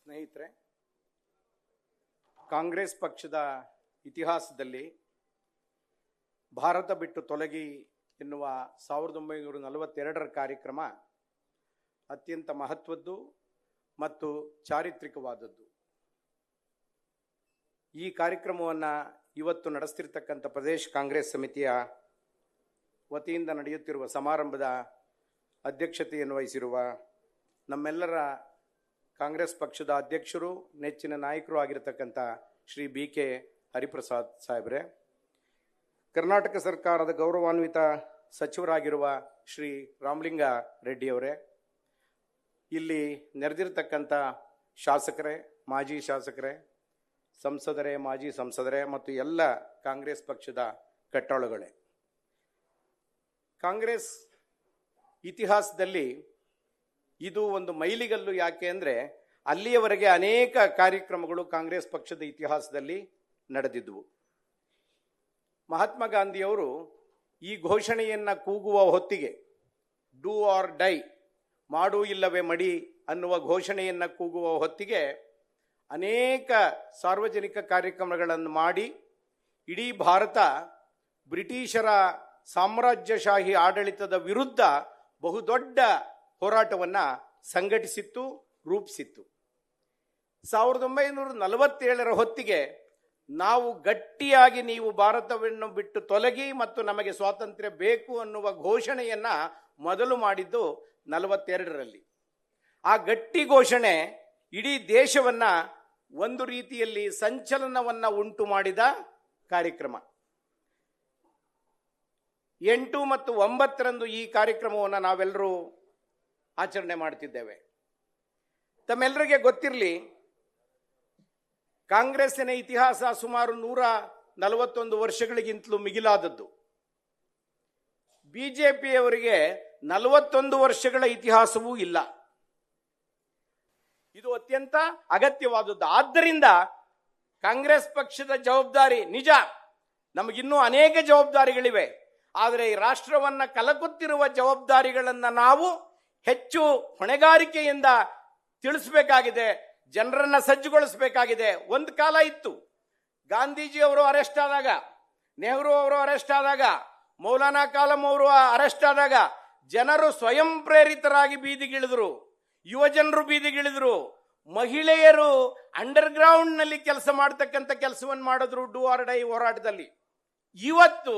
ಸ್ನೇಹಿತರೆ, ಕಾಂಗ್ರೆಸ್ ಪಕ್ಷದ ಇತಿಹಾಸದಲ್ಲಿ ಭಾರತ ಬಿಟ್ಟು ತೊಲಗಿ ಎನ್ನುವ 1942ರ ಕಾರ್ಯಕ್ರಮ ಅತ್ಯಂತ ಮಹತ್ವದ್ದು ಮತ್ತು ಚಾರಿತ್ರಿಕವಾದದ್ದು. ಈ ಕಾರ್ಯಕ್ರಮವನ್ನು ಇವತ್ತು ನಡೆಸ್ತಿರ್ತಕ್ಕಂಥ ಪ್ರದೇಶ ಕಾಂಗ್ರೆಸ್ ಸಮಿತಿಯ ವತಿಯಿಂದ ನಡೆಯುತ್ತಿರುವ ಸಮಾರಂಭದ ಅಧ್ಯಕ್ಷತೆಯನ್ನು ವಹಿಸಿರುವ ನಮ್ಮೆಲ್ಲರ ಕಾಂಗ್ರೆಸ್ ಪಕ್ಷದ ಅಧ್ಯಕ್ಷರು, ನೆಚ್ಚಿನ ನಾಯಕರು ಆಗಿರತಕ್ಕಂಥ ಶ್ರೀ BK ಹರಿಪ್ರಸಾದ್ ಸಾಹೇಬ್ರೆ, ಕರ್ನಾಟಕ ಸರ್ಕಾರದ ಗೌರವಾನ್ವಿತ ಸಚಿವರಾಗಿರುವ ಶ್ರೀ ರಾಮಲಿಂಗ ರೆಡ್ಡಿಯವರೇ, ಇಲ್ಲಿ ನೆರೆದಿರ್ತಕ್ಕಂಥ ಶಾಸಕರೇ, ಮಾಜಿ ಶಾಸಕರೇ, ಸಂಸದರೇ, ಮಾಜಿ ಸಂಸದರೇ ಮತ್ತು ಎಲ್ಲ ಕಾಂಗ್ರೆಸ್ ಪಕ್ಷದ ಕಟ್ಟಾಳುಗಳೇ, ಕಾಂಗ್ರೆಸ್ ಇತಿಹಾಸದಲ್ಲಿ ಇದು ಒಂದು ಮೈಲಿಗಲ್ಲು. ಯಾಕೆ ಅಂದರೆ ಅಲ್ಲಿಯವರೆಗೆ ಅನೇಕ ಕಾರ್ಯಕ್ರಮಗಳು ಕಾಂಗ್ರೆಸ್ ಪಕ್ಷದ ಇತಿಹಾಸದಲ್ಲಿ ನಡೆದಿದ್ದವು. ಮಹಾತ್ಮ ಗಾಂಧಿಯವರು ಈ ಘೋಷಣೆಯನ್ನು ಕೂಗುವ ಹೊತ್ತಿಗೆ, ಡೂ ಆರ್ ಡೈ, ಮಾಡು ಇಲ್ಲವೇ ಮಡಿ ಅನ್ನುವ ಘೋಷಣೆಯನ್ನು ಕೂಗುವ ಹೊತ್ತಿಗೆ ಅನೇಕ ಸಾರ್ವಜನಿಕ ಕಾರ್ಯಕ್ರಮಗಳನ್ನು ಮಾಡಿ ಇಡೀ ಭಾರತ ಬ್ರಿಟಿಷರ ಸಾಮ್ರಾಜ್ಯಶಾಹಿ ಆಡಳಿತದ ವಿರುದ್ಧ ಬಹುದೊಡ್ಡ ಹೋರಾಟವನ್ನು ಸಂಘಟಿಸಿತ್ತು, ರೂಪಿಸಿತ್ತು. 1947ರ ಹೊತ್ತಿಗೆ ನಾವು ಗಟ್ಟಿಯಾಗಿ ನೀವು ಭಾರತವನ್ನು ಬಿಟ್ಟು ತೊಲಗಿ ಮತ್ತು ನಮಗೆ ಸ್ವಾತಂತ್ರ್ಯ ಬೇಕು ಅನ್ನುವ ಘೋಷಣೆಯನ್ನು ಮೊದಲು ಮಾಡಿದ್ದು 42ರಲ್ಲಿ. ಆ ಗಟ್ಟಿ ಘೋಷಣೆ ಇಡೀ ದೇಶವನ್ನು ಒಂದು ರೀತಿಯಲ್ಲಿ ಸಂಚಲನವನ್ನು ಉಂಟು ಮಾಡಿದ ಕಾರ್ಯಕ್ರಮ. 8 ಮತ್ತು 9ರಂದು ಈ ಕಾರ್ಯಕ್ರಮವನ್ನು ನಾವೆಲ್ಲರೂ ಆಚರಣೆ ಮಾಡ್ತಿದ್ದೇವೆ. ತಮ್ಮೆಲ್ಲರಿಗೆ ಗೊತ್ತಿರಲಿ, ಕಾಂಗ್ರೆಸ್ಸಿನ ಇತಿಹಾಸ ಸುಮಾರು 141 ವರ್ಷಗಳಿಗಿಂತಲೂ ಮಿಗಿಲಾದದ್ದು. ಬಿಜೆಪಿಯವರಿಗೆ 41 ವರ್ಷಗಳ ಇತಿಹಾಸವೂ ಇಲ್ಲ. ಇದು ಅತ್ಯಂತ ಅಗತ್ಯವಾದದ್ದು. ಆದ್ದರಿಂದ ಕಾಂಗ್ರೆಸ್ ಪಕ್ಷದ ಜವಾಬ್ದಾರಿ ನಿಜ, ನಮಗಿನ್ನೂ ಅನೇಕ ಜವಾಬ್ದಾರಿಗಳಿವೆ. ಆದರೆ ಈ ರಾಷ್ಟ್ರವನ್ನು ಕಲಕುತ್ತಿರುವ ಜವಾಬ್ದಾರಿಗಳನ್ನು ನಾವು ಹೆಚ್ಚು ಹೊಣೆಗಾರಿಕೆಯಿಂದ ತಿಳಿಸಬೇಕಾಗಿದೆ, ಜನರನ್ನ ಸಜ್ಜುಗೊಳಿಸಬೇಕಾಗಿದೆ. ಒಂದು ಕಾಲ ಇತ್ತು, ಗಾಂಧೀಜಿಯವರು ಅರೆಸ್ಟ್ ಆದಾಗ, ನೆಹರು ಅವರು ಅರೆಸ್ಟ್ ಆದಾಗ, ಮೌಲಾನಾ ಕಾಲಂ ಅವರು ಅರೆಸ್ಟ್ ಆದಾಗ ಜನರು ಸ್ವಯಂ ಪ್ರೇರಿತರಾಗಿ ಬೀದಿಗಿಳಿದ್ರು, ಯುವಜನರು ಬೀದಿಗಿಳಿದ್ರು, ಮಹಿಳೆಯರು ಅಂಡರ್ ಗ್ರೌಂಡ್ ನಲ್ಲಿ ಕೆಲಸ ಮಾಡತಕ್ಕಂಥ ಕೆಲಸವನ್ನು ಮಾಡಿದ್ರು ಡೂ ಆರ್ ಡೈ ಹೋರಾಟದಲ್ಲಿ. ಇವತ್ತು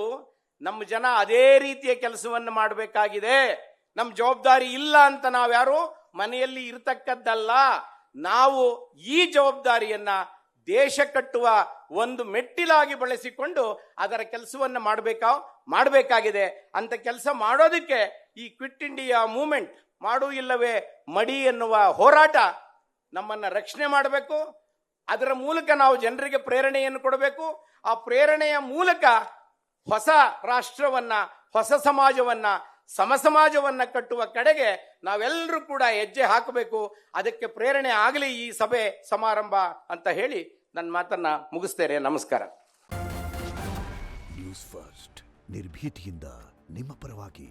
ನಮ್ಮ ಜನ ಅದೇ ರೀತಿಯ ಕೆಲಸವನ್ನು ಮಾಡಬೇಕಾಗಿದೆ. ನಮ್ಮ ಜವಾಬ್ದಾರಿ ಇಲ್ಲ ಅಂತ ನಾವ್ಯಾರು ಮನೆಯಲ್ಲಿ ಇರತಕ್ಕದ್ದಲ್ಲ. ನಾವು ಈ ಜವಾಬ್ದಾರಿಯನ್ನ ದೇಶ ಕಟ್ಟುವ ಒಂದು ಮೆಟ್ಟಿಲಾಗಿ ಬಳಸಿಕೊಂಡು ಅದರ ಕೆಲಸವನ್ನು ಮಾಡಬೇಕಾಗಿದೆ. ಅಂತ ಕೆಲಸ ಮಾಡೋದಕ್ಕೆ ಈ ಕ್ವಿಟ್ ಇಂಡಿಯಾ ಮೂವ್ಮೆಂಟ್, ಮಾಡು ಇಲ್ಲವೇ ಮಡಿ ಎನ್ನುವ ಹೋರಾಟ ನಮ್ಮನ್ನ ರಕ್ಷಣೆ ಮಾಡಬೇಕು. ಅದರ ಮೂಲಕ ನಾವು ಜನರಿಗೆ ಪ್ರೇರಣೆಯನ್ನು ಕೊಡಬೇಕು. ಆ ಪ್ರೇರಣೆಯ ಮೂಲಕ ಹೊಸ ರಾಷ್ಟ್ರವನ್ನ, ಹೊಸ ಸಮಾಜವನ್ನ, ಸಮಸಮಾಜವನ್ನ ಕಟ್ಟುವ ಕಡೆಗೆ ನಾವೆಲ್ಲರೂ ಕೂಡ ಹೆಜ್ಜೆ ಹಾಕಬೇಕು. ಅದಕ್ಕೆ ಪ್ರೇರಣೆ ಆಗಲಿ ಈ ಸಭೆ ಸಮಾರಂಭ ಅಂತ ಹೇಳಿ ನನ್ನ ಮಾತನ್ನ ಮುಗಿಸ್ತೇನೆ. ನಮಸ್ಕಾರ. ನ್ಯೂಸ್ ಫಸ್ಟ್, ನಿರ್ಭೀತಿಯಿಂದ ನಿಮ್ಮ ಪರವಾಗಿ.